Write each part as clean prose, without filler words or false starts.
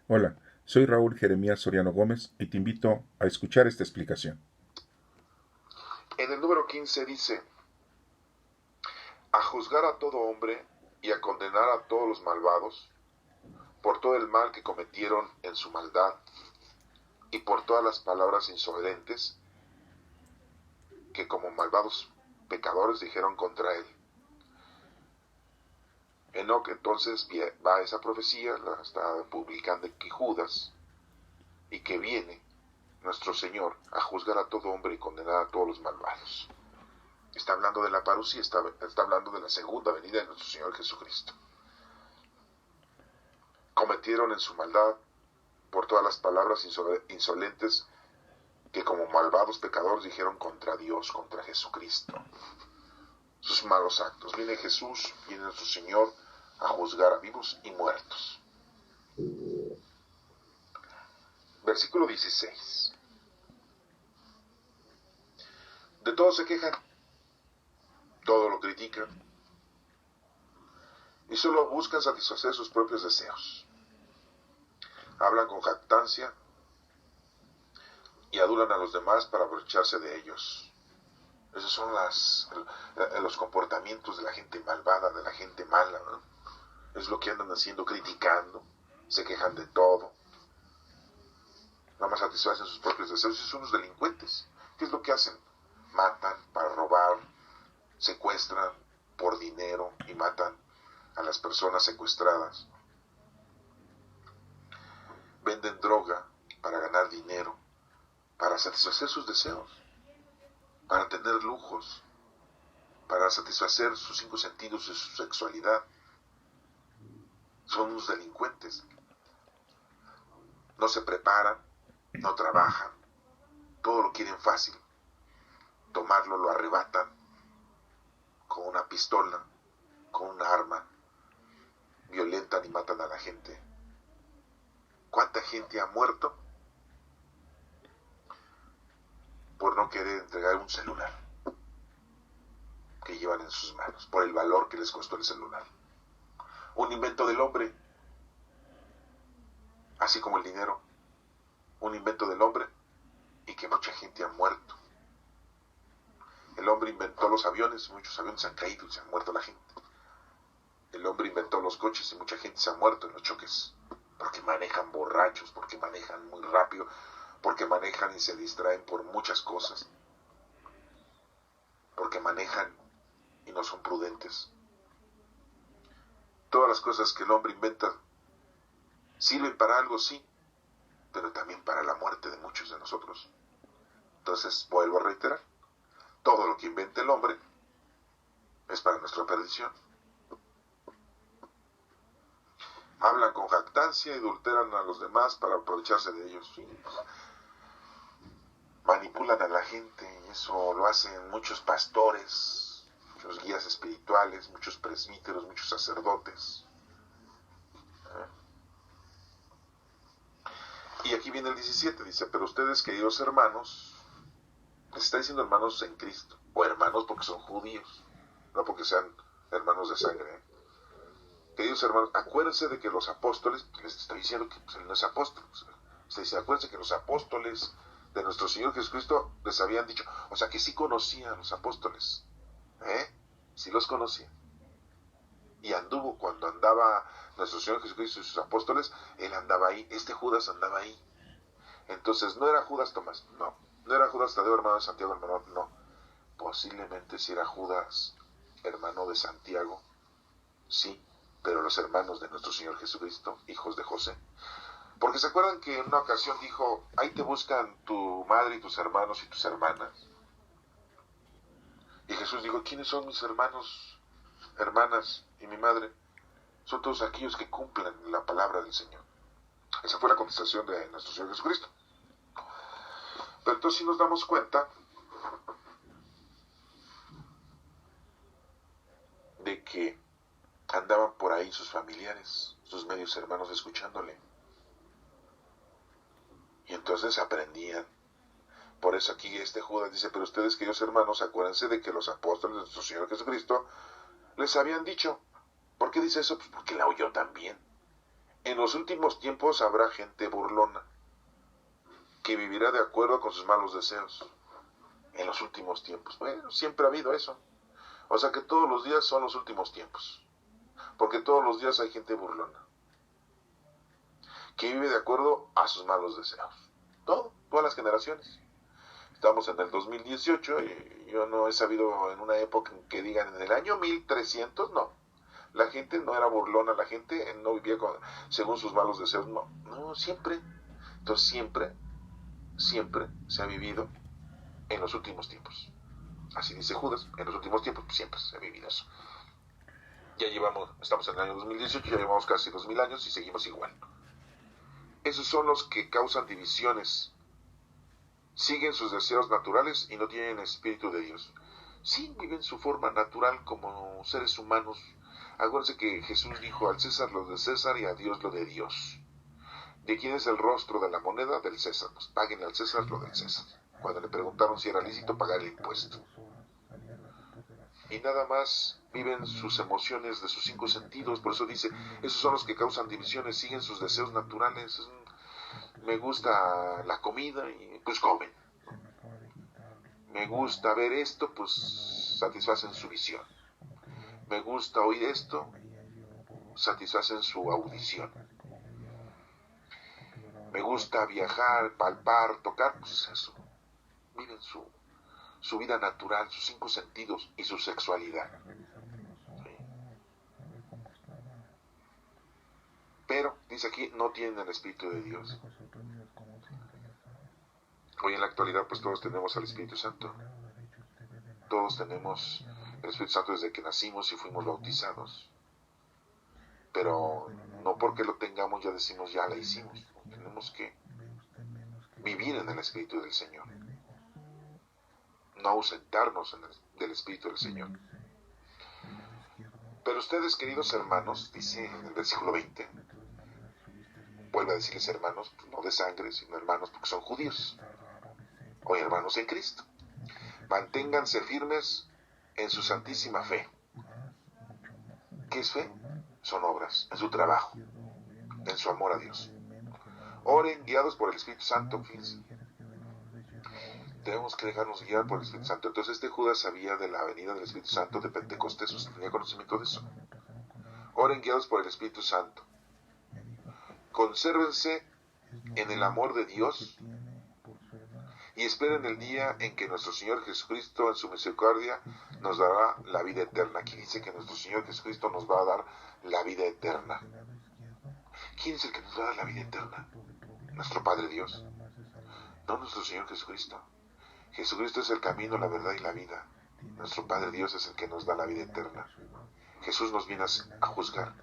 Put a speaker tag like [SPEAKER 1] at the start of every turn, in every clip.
[SPEAKER 1] Hola, soy Raúl Jeremías Soriano Gómez y te invito a escuchar esta explicación.
[SPEAKER 2] En el número 15 dice, a juzgar a todo hombre y a condenar a todos los malvados por todo el mal que cometieron en su maldad y por todas las palabras insolentes que como malvados pecadores dijeron contra él. Enoc entonces va a esa profecía, la está publicando aquí Judas, y que viene nuestro Señor a juzgar a todo hombre y condenar a todos los malvados. Está hablando de la parucía, está hablando de la segunda venida de nuestro Señor Jesucristo. Cometieron en su maldad por todas las palabras insolentes que como malvados pecadores dijeron contra Dios, contra Jesucristo. Sus malos actos. Viene Jesús, viene nuestro Señor a juzgar a vivos y muertos. Versículo 16. De todo se quejan, todo lo critican y solo buscan satisfacer sus propios deseos. Hablan con jactancia y adulan a los demás para aprovecharse de ellos. Esos son los comportamientos de la gente malvada, de la gente mala, ¿no? Es lo que andan haciendo, criticando, se quejan de todo. Nada más satisfacen sus propios deseos. Son unos delincuentes. ¿Qué es lo que hacen? Matan para robar, secuestran por dinero y matan a las personas secuestradas. Venden droga para ganar dinero, para satisfacer sus deseos, para tener lujos, para satisfacer sus 5 sentidos y su sexualidad. Son unos delincuentes. No se preparan, no trabajan, todo lo quieren fácil. Tomarlo lo arrebatan con una pistola, con un arma, violentan y matan a la gente. ¿Cuánta gente ha muerto por no querer entregar un celular que llevan en sus manos, por el valor que les costó el celular? Un invento del hombre, así como el dinero, un invento del hombre y que mucha gente ha muerto. El hombre inventó los aviones, muchos aviones han caído y se han muerto la gente. El hombre inventó los coches y mucha gente se ha muerto en los choques, porque manejan borrachos, porque manejan muy rápido, porque manejan y se distraen por muchas cosas, porque manejan y no son prudentes. Todas las cosas que el hombre inventa sirven para algo, sí, pero también para la muerte de muchos de nosotros. Entonces, vuelvo a reiterar, todo lo que inventa el hombre es para nuestra perdición. Hablan con jactancia y adulteran a los demás para aprovecharse de ellos. Sí. Manipulan a la gente, y eso lo hacen muchos pastores, muchos guías espirituales, muchos presbíteros, muchos sacerdotes. Y aquí viene el 17, dice, pero ustedes, queridos hermanos, les está diciendo hermanos en Cristo, o hermanos porque son judíos, no porque sean hermanos de sangre. Queridos hermanos, acuérdense de que los apóstoles, les estoy diciendo que pues, él no es apóstol, se dice, acuérdense que los apóstoles de nuestro Señor Jesucristo les habían dicho, o sea que sí conocían a los apóstoles, sí los conocían. Y anduvo cuando andaba nuestro Señor Jesucristo y sus apóstoles, él andaba ahí, este Judas andaba ahí. Entonces no era Judas Tomás, no era Judas Tadeo, hermano de Santiago, hermano, no. Posiblemente si era Judas, hermano de Santiago, sí, pero los hermanos de nuestro Señor Jesucristo, hijos de José. Porque se acuerdan que en una ocasión dijo, ahí te buscan tu madre y tus hermanos y tus hermanas. Y Jesús dijo, ¿quiénes son mis hermanos, hermanas y mi madre? Son todos aquellos que cumplen la palabra del Señor. Esa fue la contestación de nuestro Señor Jesucristo. Pero entonces si nos damos cuenta de que andaban por ahí sus familiares, sus medios hermanos escuchándole. Y entonces aprendían. Por eso aquí este Judas dice, pero ustedes, queridos hermanos, acuérdense de que los apóstoles de nuestro Señor Jesucristo les habían dicho. ¿Por qué dice eso? Pues porque la oyó también. En los últimos tiempos habrá gente burlona que vivirá de acuerdo con sus malos deseos. En los últimos tiempos. Bueno, siempre ha habido eso. O sea que todos los días son los últimos tiempos. Porque todos los días hay gente burlona que vive de acuerdo a sus malos deseos. Todas las generaciones. Estamos en el 2018 y yo no he sabido en una época en que digan en el año 1300, no. La gente no era burlona, la gente no vivía según sus malos deseos, no, siempre. Entonces siempre se ha vivido en los últimos tiempos. Así dice Judas, en los últimos tiempos siempre se ha vivido eso. Estamos en el año 2018, ya llevamos casi 2000 años y seguimos igual. Esos son los que causan divisiones. Siguen sus deseos naturales y no tienen espíritu de Dios. Sí, viven su forma natural como seres humanos. Acuérdense que Jesús dijo: al César lo de César y a Dios lo de Dios. ¿De quién es el rostro de la moneda? Del César. Pues páguenle al César lo del César. Cuando le preguntaron si era lícito pagar el impuesto. Y nada más viven sus emociones de sus 5 sentidos. Por eso dice, esos son los que causan divisiones, siguen sus deseos naturales. Me gusta la comida y pues comen. Me gusta ver esto, pues satisfacen su visión. Me gusta oír esto, satisfacen su audición. Me gusta viajar, palpar, tocar, pues eso. Viven su vida natural, sus 5 sentidos y su sexualidad. Sí. Pero, dice aquí, no tienen el Espíritu de Dios. Hoy en la actualidad, pues todos tenemos al Espíritu Santo. Todos tenemos el Espíritu Santo desde que nacimos y fuimos bautizados. Pero no porque lo tengamos ya decimos ya la hicimos. Tenemos que vivir en el Espíritu del Señor. No ausentarnos del Espíritu del Señor. Pero ustedes, queridos hermanos, dice en el versículo 20, vuelve a decirles hermanos, no de sangre, sino hermanos porque son judíos, o hermanos en Cristo. Manténganse firmes en su santísima fe. ¿Qué es fe? Son obras, en su trabajo, en su amor a Dios. Oren guiados por el Espíritu Santo, fíjense. Debemos que dejarnos guiar por el Espíritu Santo. Entonces Judas sabía de la venida del Espíritu Santo de Pentecostés, tenía conocimiento de eso. Oren guiados por el Espíritu Santo. Consérvense en el amor de Dios y esperen el día en que nuestro Señor Jesucristo en su misericordia nos dará la vida eterna. Aquí dice que nuestro Señor Jesucristo nos va a dar la vida eterna. ¿Quién es el que nos va a dar la vida eterna? Nuestro Padre Dios. No nuestro Señor Jesucristo. Jesucristo es el camino, la verdad y la vida. Nuestro Padre Dios es el que nos da la vida eterna. Jesús nos viene a juzgar,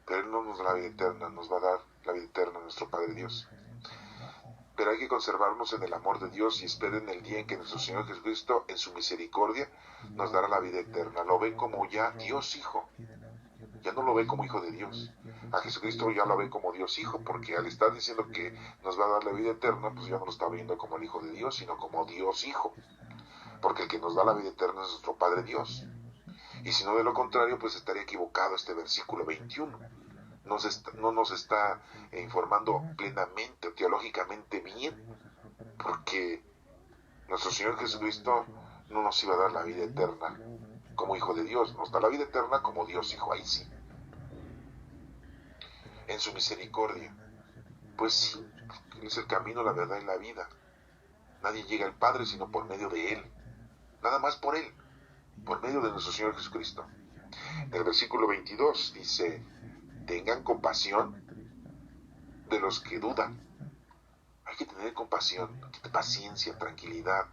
[SPEAKER 2] pero Él no nos da la vida eterna, nos va a dar la vida eterna nuestro Padre Dios. Pero hay que conservarnos en el amor de Dios y esperen el día en que nuestro Señor Jesucristo, en su misericordia, nos dará la vida eterna. Lo ve como ya Dios Hijo. Ya no lo ve como Hijo de Dios. A Jesucristo ya lo ve como Dios Hijo, porque al estar diciendo que nos va a dar la vida eterna, pues ya no lo está viendo como el Hijo de Dios, sino como Dios Hijo. Porque el que nos da la vida eterna es nuestro Padre Dios. Y si no, de lo contrario, pues estaría equivocado este versículo 21. No nos está informando plenamente o teológicamente bien, porque nuestro Señor Jesucristo no nos iba a dar la vida eterna como Hijo de Dios, nos da la vida eterna como Dios Hijo, ahí sí, en su misericordia. Pues sí, Él es el camino, la verdad y la vida. Nadie llega al Padre sino por medio de Él, nada más por Él, por medio de nuestro Señor Jesucristo. En el versículo 22 dice: tengan compasión de los que dudan. Hay que tener compasión, paciencia, tranquilidad,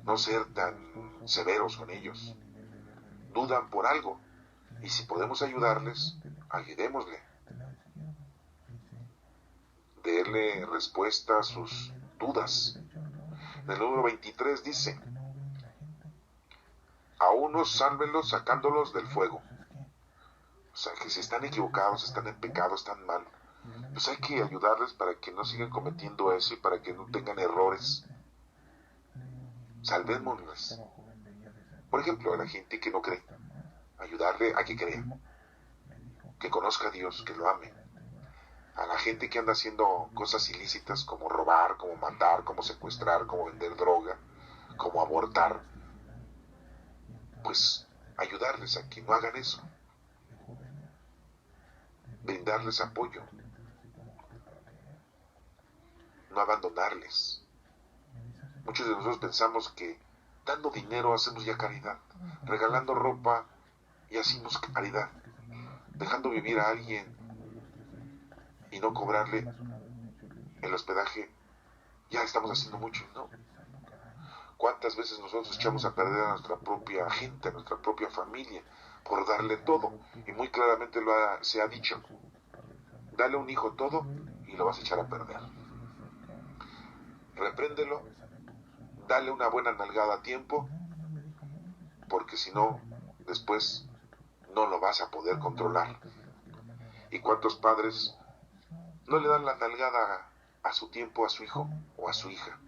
[SPEAKER 2] no ser tan severos con ellos. Dudan por algo, y si podemos ayudarles, ayudémosle. Darle respuesta a sus dudas. En el número 23 dice: a unos sálvenlos sacándolos del fuego. O sea, que si están equivocados, están en pecado, están mal, pues hay que ayudarles para que no sigan cometiendo eso y para que no tengan errores. Salvémosles. Por ejemplo, a la gente que no cree, ayudarle a que crea, que conozca a Dios, que lo ame. a la gente que anda haciendo cosas ilícitas como robar, como matar, como secuestrar, como vender droga, como abortar, pues ayudarles a que no hagan eso, brindarles apoyo, no abandonarles. Muchos de nosotros pensamos que dando dinero hacemos ya caridad, regalando ropa y hacemos caridad, dejando vivir a alguien y no cobrarle el hospedaje, ya estamos haciendo mucho, ¿no? ¿Cuántas veces nosotros echamos a perder a nuestra propia gente, a nuestra propia familia, por darle todo? Y muy claramente se ha dicho, dale a un hijo todo y lo vas a echar a perder. Repréndelo, dale una buena nalgada a tiempo, porque si no, después no lo vas a poder controlar. ¿Y cuántos padres no le dan la nalgada a su tiempo a su hijo o a su hija?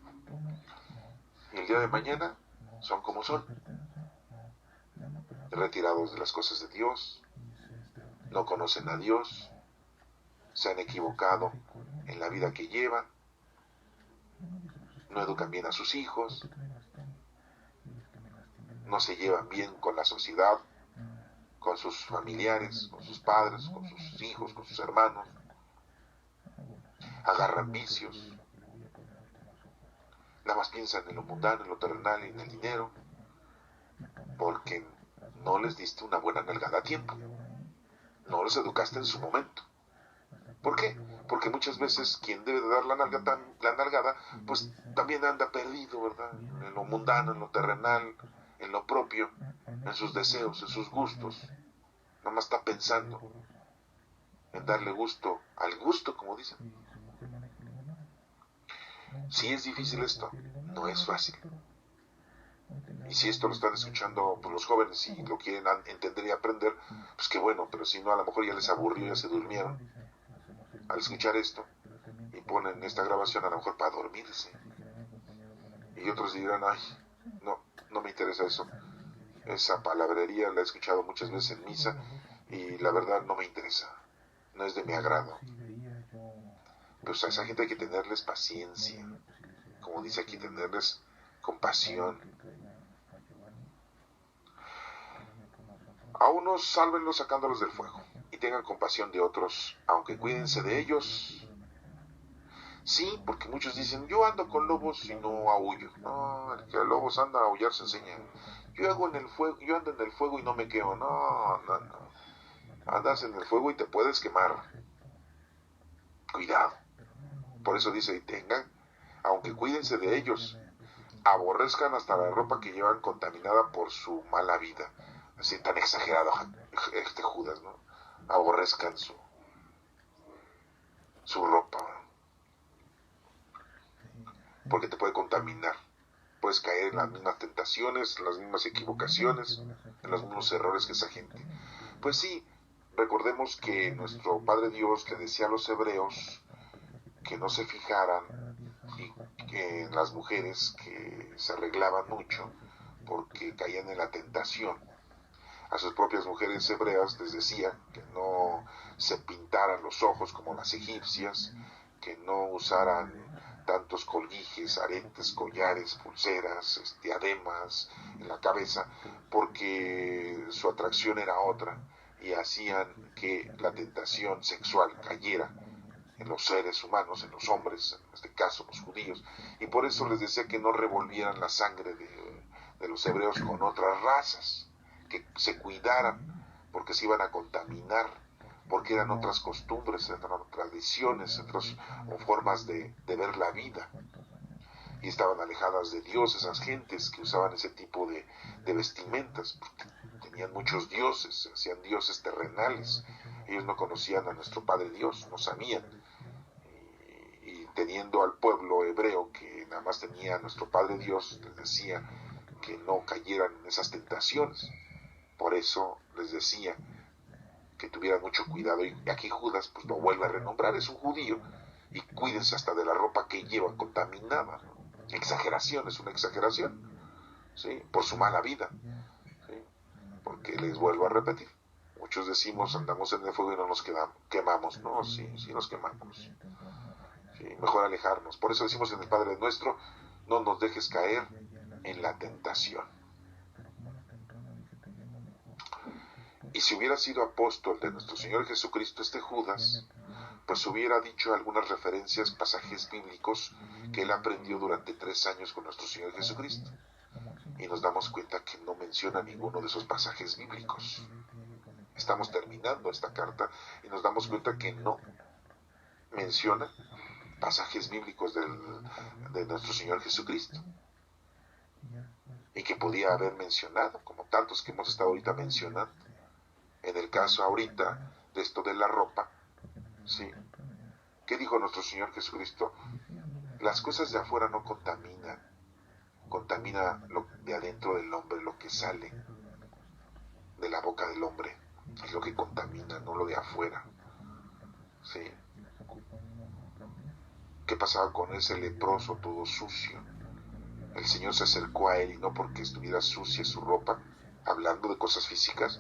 [SPEAKER 2] Y el día de mañana son como son, retirados de las cosas de Dios, no conocen a Dios, se han equivocado en la vida que llevan, no educan bien a sus hijos, no se llevan bien con la sociedad, con sus familiares, con sus padres, con sus hijos, con sus hermanos, agarran vicios, nada más piensan en lo mundano, en lo terrenal y en el dinero, porque no les diste una buena nalgada a tiempo, no los educaste en su momento. ¿Por qué? Porque muchas veces quien debe de dar la nalgada, pues también anda perdido, ¿verdad? En lo mundano, en lo terrenal, en lo propio, en sus deseos, en sus gustos. Nada más está pensando en darle gusto al gusto, como dicen. Si es difícil esto, no es fácil. Y si esto lo están escuchando pues, los jóvenes y lo quieren entender y aprender, pues qué bueno, pero si no, a lo mejor ya les aburrió, ya se durmieron al escuchar esto y ponen esta grabación a lo mejor para dormirse. Y otros dirán, ay, no me interesa eso. Esa palabrería la he escuchado muchas veces en misa y la verdad no me interesa, no es de mi agrado. Pues a esa gente hay que tenerles paciencia, como dice aquí, tenerles compasión. A unos sálvenlos sacándolos del fuego y tengan compasión de otros, aunque cuídense de ellos. Sí, porque muchos dicen, yo ando con lobos y no aúllo. No, el que a lobos anda a aullar se enseña. Yo ando en el fuego y no me quemo. No. Andas en el fuego y te puedes quemar. Cuidado. Por eso dice, y tengan, aunque cuídense de ellos, aborrezcan hasta la ropa que llevan contaminada por su mala vida. Así tan exagerado este Judas, ¿no? Aborrezcan su ropa, porque te puede contaminar. Puedes caer en las mismas tentaciones, en las mismas equivocaciones, en los mismos errores que esa gente. Pues sí, recordemos que nuestro Padre Dios le decía a los hebreos que no se fijaran en las mujeres que se arreglaban mucho porque caían en la tentación. A sus propias mujeres hebreas les decía que no se pintaran los ojos como las egipcias, que no usaran tantos colguijes, aretes, collares, pulseras, diademas en la cabeza, porque su atracción era otra y hacían que la tentación sexual cayera en los seres humanos, en los hombres, en este caso los judíos, y por eso les decía que no revolvieran la sangre de los hebreos con otras razas, que se cuidaran, porque se iban a contaminar, porque eran otras costumbres, otras tradiciones, otras formas de ver la vida, y estaban alejadas de Dios esas gentes que usaban ese tipo de vestimentas, porque tenían muchos dioses, hacían dioses terrenales, ellos no conocían a nuestro Padre Dios, no sabían, y teniendo al pueblo hebreo que nada más tenía a nuestro Padre Dios, les decía que no cayeran en esas tentaciones. Por eso les decía que tuvieran mucho cuidado, y aquí Judas pues lo vuelve a renombrar, es un judío, y cuídense hasta de la ropa que llevan contaminada, ¿no? Exageración, es una exageración, ¿sí? Por su mala vida, ¿sí? Porque les vuelvo a repetir, muchos decimos, andamos en el fuego y no nos quemamos. No, sí, sí nos quemamos. Sí, mejor alejarnos. Por eso decimos en el Padre Nuestro, no nos dejes caer en la tentación. Y si hubiera sido apóstol de nuestro Señor Jesucristo este Judas, pues hubiera dicho algunas referencias, pasajes bíblicos que él aprendió durante 3 años con nuestro Señor Jesucristo. Y nos damos cuenta que no menciona ninguno de esos pasajes bíblicos. Estamos terminando esta carta y nos damos cuenta que no menciona pasajes bíblicos de nuestro Señor Jesucristo. Y que podía haber mencionado, como tantos que hemos estado ahorita mencionando. En el caso ahorita de esto de la ropa, ¿sí? ¿Qué dijo nuestro Señor Jesucristo? Las cosas de afuera no contaminan, contamina lo de adentro del hombre, lo que sale de la boca del hombre, es lo que contamina, no lo de afuera, ¿sí? ¿Qué pasaba con ese leproso todo sucio? El Señor se acercó a él y no porque estuviera sucia su ropa, hablando de cosas físicas,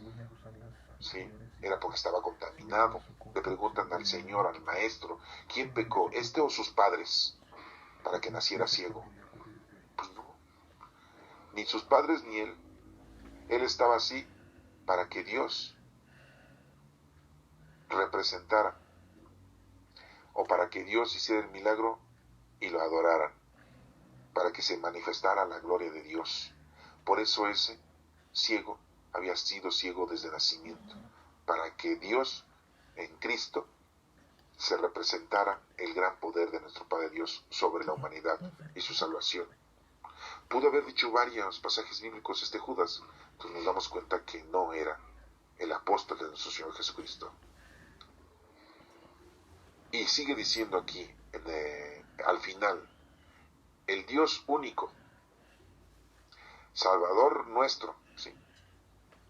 [SPEAKER 2] ¿sí? Era porque estaba contaminado. Le preguntan al Señor, al Maestro, ¿quién pecó, este o sus padres, para que naciera ciego? Pues no, ni sus padres ni él. Él estaba así para que Dios representara, o para que Dios hiciera el milagro y lo adoraran, para que se manifestara la gloria de Dios. Por eso ese ciego había sido ciego desde nacimiento, para que Dios en Cristo se representara el gran poder de nuestro Padre Dios sobre la humanidad y su salvación. Pudo haber dicho varios pasajes bíblicos este Judas, entonces nos damos cuenta que no era el apóstol de nuestro Señor Jesucristo. Y sigue diciendo aquí, al final, el Dios único, Salvador nuestro, ¿sí?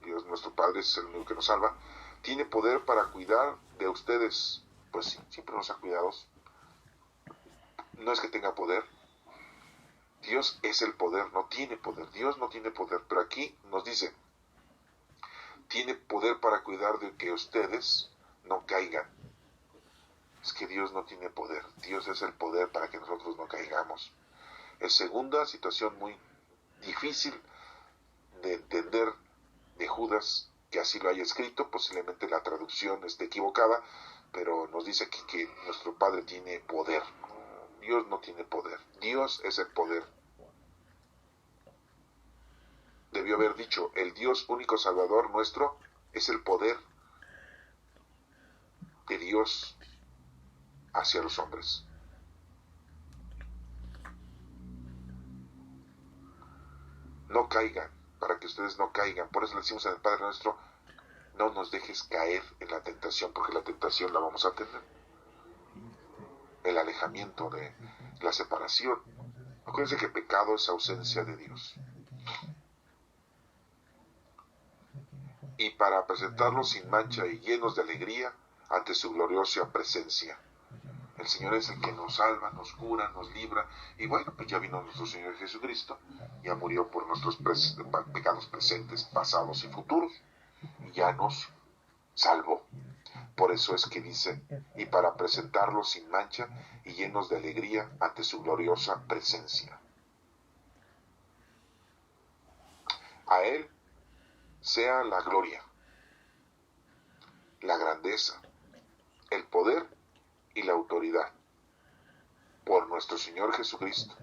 [SPEAKER 2] Dios nuestro Padre es el único que nos salva, tiene poder para cuidar de ustedes. Pues sí, siempre nos ha cuidado. No es que tenga poder. Dios es el poder, no tiene poder. Dios no tiene poder, pero aquí nos dice, tiene poder para cuidar de que ustedes no caigan. Es que Dios no tiene poder. Dios es el poder para que nosotros no caigamos. Es segunda situación muy difícil de entender de Judas, que así lo haya escrito. Posiblemente la traducción esté equivocada, pero nos dice aquí que nuestro Padre tiene poder. Dios no tiene poder. Dios es el poder. Debió haber dicho, el Dios único Salvador nuestro es el poder de Dios hacia los hombres. No caigan, para que ustedes no caigan. Por eso le decimos al Padre Nuestro, no nos dejes caer en la tentación, porque la tentación la vamos a tener. El alejamiento de la separación. Acuérdense que pecado es ausencia de Dios. Y para presentarlos sin mancha y llenos de alegría ante su gloriosa presencia. El Señor es el que nos salva, nos cura, nos libra. Y bueno, pues ya vino nuestro Señor Jesucristo, ya murió por nuestros pecados presentes, pasados y futuros, y ya nos salvó. Por eso es que dice, y para presentarlos sin mancha y llenos de alegría ante su gloriosa presencia. A Él sea la gloria, la grandeza, el poder y la autoridad por nuestro Señor Jesucristo.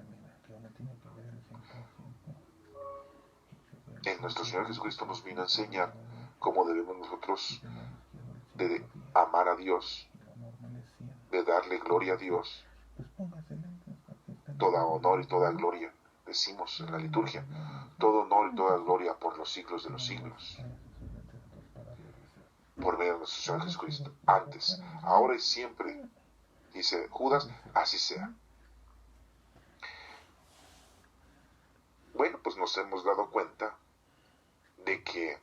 [SPEAKER 2] En nuestro Señor Jesucristo nos vino a enseñar cómo debemos nosotros de amar a Dios, de darle gloria a Dios, toda honor y toda gloria, decimos en la liturgia, todo honor y toda gloria por los siglos de los siglos, por medio de nuestro Señor Jesucristo, antes, ahora y siempre, dice Judas, así sea. Bueno, pues nos hemos dado cuenta de que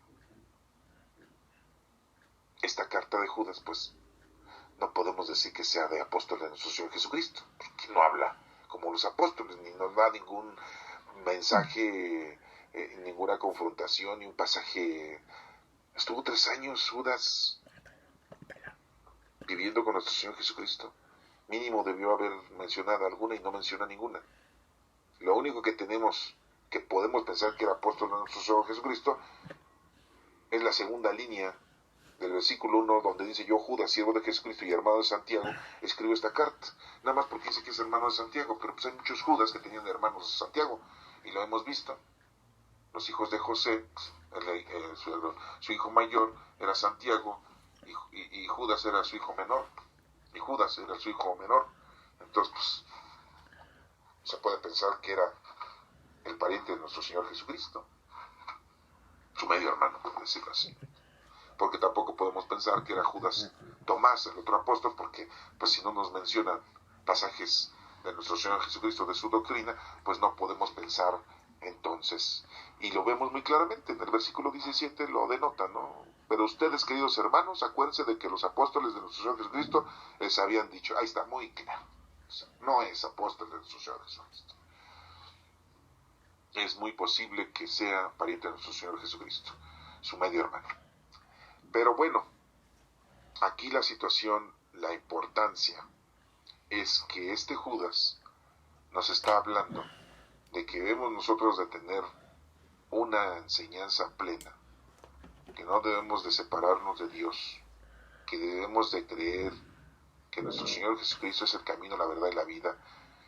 [SPEAKER 2] esta carta de Judas, pues, no podemos decir que sea de apóstol de nuestro Señor Jesucristo, porque no habla como los apóstoles, ni nos da ningún mensaje, ninguna confrontación, ni un pasaje Estuvo 3 años Judas viviendo con nuestro Señor Jesucristo. Mínimo debió haber mencionado alguna y no menciona ninguna. Lo único que tenemos, que podemos pensar que era apóstol de nuestro Señor Jesucristo, es la segunda línea del versículo 1, donde dice: yo, Judas, siervo de Jesucristo y hermano de Santiago, escribo esta carta. Nada más porque dice que es hermano de Santiago, pero pues hay muchos Judas que tenían hermanos de Santiago, y lo hemos visto. Los hijos de José, su hijo mayor era Santiago, y Judas era su hijo menor, y Judas era su hijo menor. Entonces, pues, se puede pensar que era el pariente de nuestro Señor Jesucristo, su medio hermano, por decirlo así. Porque tampoco podemos pensar que era Judas Tomás, el otro apóstol, porque pues si no nos mencionan pasajes de nuestro Señor Jesucristo, de su doctrina, pues no podemos pensar entonces. Y lo vemos muy claramente, en el versículo 17 lo denota, ¿no? Pero ustedes, queridos hermanos, acuérdense de que los apóstoles de nuestro Señor Jesucristo les habían dicho, ahí está, muy claro, o sea, no es apóstol de nuestro Señor Jesucristo. Es muy posible que sea pariente de nuestro Señor Jesucristo, su medio hermano. Pero bueno, aquí la situación, la importancia, es que este Judas nos está hablando de que debemos nosotros de tener una enseñanza plena, que no debemos de separarnos de Dios, que debemos de creer que nuestro Señor Jesucristo es el camino, la verdad y la vida,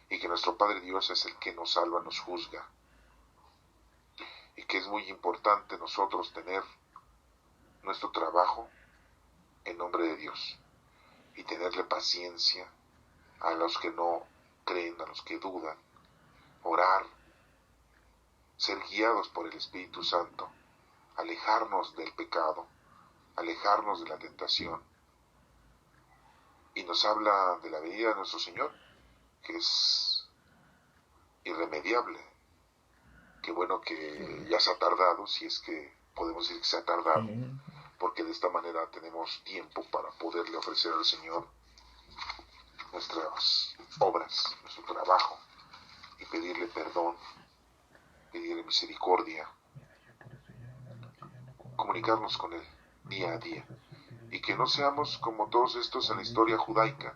[SPEAKER 2] y que nuestro Padre Dios es el que nos salva, nos juzga, y que es muy importante nosotros tener nuestro trabajo en nombre de Dios y tenerle paciencia a los que no creen, a los que dudan, orar, ser guiados por el Espíritu Santo, alejarnos del pecado, alejarnos de la tentación. Y nos habla de la venida de nuestro Señor, que es irremediable. Qué bueno que ya se ha tardado, si es que podemos decir que se ha tardado, porque de esta manera tenemos tiempo para poderle ofrecer al Señor nuestras obras, nuestro trabajo, y pedirle perdón, pedirle misericordia, comunicarnos con Él día a día, y que no seamos como todos estos en la historia judaica,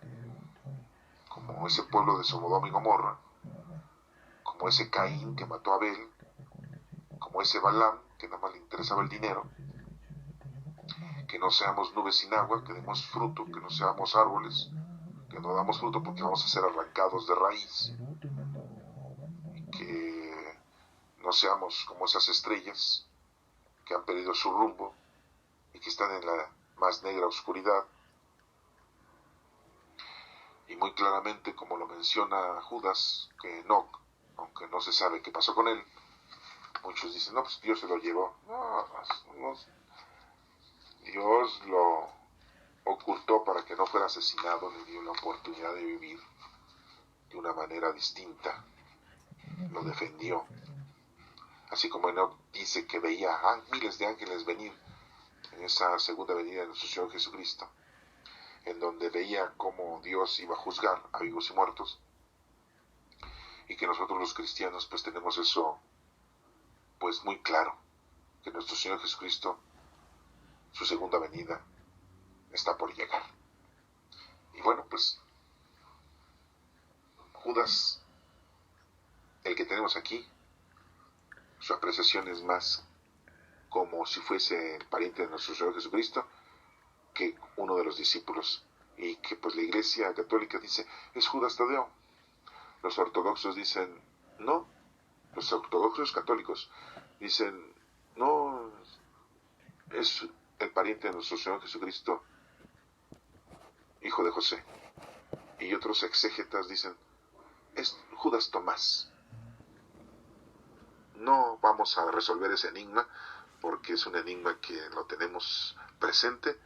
[SPEAKER 2] como ese pueblo de Sodoma y Gomorra, como ese Caín que mató a Abel, como ese Balaam que nada más le interesaba el dinero. Que no seamos nubes sin agua, que demos fruto, que no seamos árboles, que no damos fruto porque vamos a ser arrancados de raíz, que no seamos como esas estrellas que han perdido su rumbo y que están en la más negra oscuridad. Y muy claramente, como lo menciona Judas, que Enoc, aunque no se sabe qué pasó con él, muchos dicen, no, pues Dios se lo llevó. No, Dios lo ocultó para que no fuera asesinado, le dio la oportunidad de vivir de una manera distinta, lo defendió. Así como Enoc dice que veía miles de ángeles venir en esa segunda venida de nuestro Señor Jesucristo, en donde veía cómo Dios iba a juzgar a vivos y muertos, y que nosotros los cristianos pues tenemos eso pues muy claro, que nuestro Señor Jesucristo, su segunda venida, está por llegar. Y bueno, pues Judas, el que tenemos aquí, su apreciación es más como si fuese el pariente de nuestro Señor Jesucristo que uno de los discípulos, y que pues la Iglesia Católica dice es Judas Tadeo. Los ortodoxos dicen no, los ortodoxos católicos dicen no, es el pariente de nuestro Señor Jesucristo, hijo de José. Y otros exégetas dicen es Judas Tomás. No vamos a resolver ese enigma porque es un enigma que lo tenemos presente,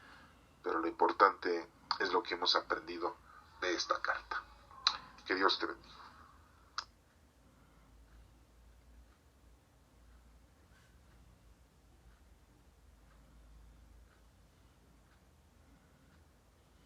[SPEAKER 2] pero lo importante es lo que hemos aprendido de esta carta. Que Dios te bendiga.